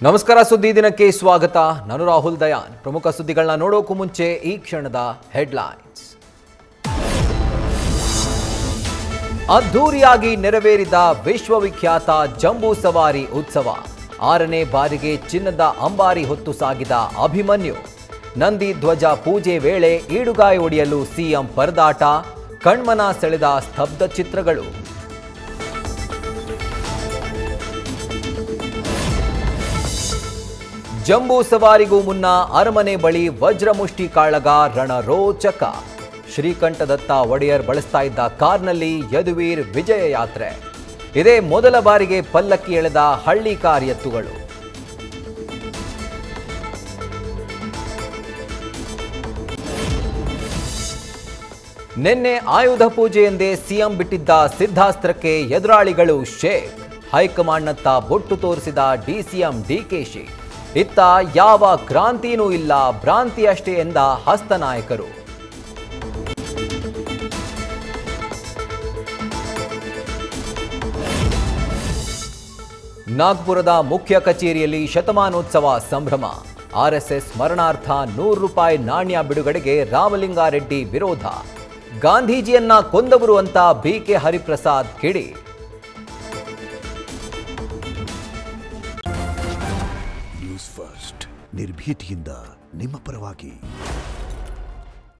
ನಮಸ್ಕಾರ ಸುದ್ದಿ ದಿನಕ್ಕೆ ಸ್ವಾಗತ. ನಾನು ರಾಹುಲ್ ದಯಾನ್. ಪ್ರಮುಖ ಸುದ್ದಿಗಳನ್ನ ನೋಡೋಕು ಮುಂಚೆ ಈ ಕ್ಷಣದ ಹೆಡ್ಲೈನ್ಸ್. ಅದ್ಧೂರಿಯಾಗಿ ನೆರವೇರಿದ ವಿಶ್ವವಿಖ್ಯಾತ ಜಂಬೂ ಸವಾರಿ ಉತ್ಸವ. 6ನೇ ಬಾರಿಗೆ ಚಿನ್ನದ ಅಂಬಾರಿ ಹೊತ್ತು ಸಾಗಿದ ಅಭಿಮನ್ಯು. ನಂದಿ ಧ್ವಜ ಪೂಜೆ ವೇಳೆ ಈಡುಗಾಯಿ ಒಡೆಯಲು ಸಿಎಂ ಪರದಾಟ. ಕಣ್ಮನ ಸೆಳೆದ ಸ್ತಬ್ಧ ಚಿತ್ರಗಳು. ಜಂಬೂ ಸವಾರಿಗೂ ಮುನ್ನ ಅರಮನೆ ಬಳಿ ವಜ್ರಮುಷ್ಟಿ ಕಾಳಗ ರಣರೋಚಕ. ಶ್ರೀಕಂಠದತ್ತ ಒಡೆಯರ್ ಬಳಸ್ತಾ ಇದ್ದ ಕಾರ್ನಲ್ಲಿ ಯದುವೀರ್ ವಿಜಯ ಯಾತ್ರೆ. ಇದೇ ಮೊದಲ ಬಾರಿಗೆ ಪಲ್ಲಕ್ಕಿ ಎಳೆದ ಹಳ್ಳಿ ಕಾರ್ ಎತ್ತುಗಳು. ನಿನ್ನೆ ಆಯುಧ ಪೂಜೆ ಎಂದೇ ಸಿಎಂ ಬಿಟ್ಟಿದ್ದ ಸಿದ್ಧಾಸ್ತ್ರಕ್ಕೆ ಎದುರಾಳಿಗಳು ಶೇಕ್. ಹೈಕಮಾಂಡ್ನತ್ತ ಬೊಟ್ಟು ತೋರಿಸಿದ ಡಿಸಿಎಂ ಡಿಕೆಶಿ. ಇತ್ತ ಯಾವ ಕ್ರಾಂತಿನೂ ಇಲ್ಲ, ಭ್ರಾಂತಿಯಷ್ಟೇ ಎಂದ ಹಸ್ತನಾಯಕರು. ನಾಗ್ಪುರದ ಮುಖ್ಯ ಕಚೇರಿಯಲ್ಲಿ ಶತಮಾನೋತ್ಸವ ಸಂಭ್ರಮ. ಆರ್ಎಸ್ಎಸ್ ಸ್ಮರಣಾರ್ಥ ₹100 ನಾಣ್ಯ ಬಿಡುಗಡೆಗೆ ರಾಮಲಿಂಗಾರೆಡ್ಡಿ ವಿರೋಧ. ಗಾಂಧೀಜಿಯನ್ನ ಕೊಂದವರು ಅಂತ ಬಿಕೆ ಹರಿಪ್ರಸಾದ್ ಕಿಡಿ. ನ್ಯೂಸ್ ಫಸ್ಟ್, ನಿರ್ಭೀತಿಯಿಂದ ನಿಮ್ಮ ಪರವಾಗಿ.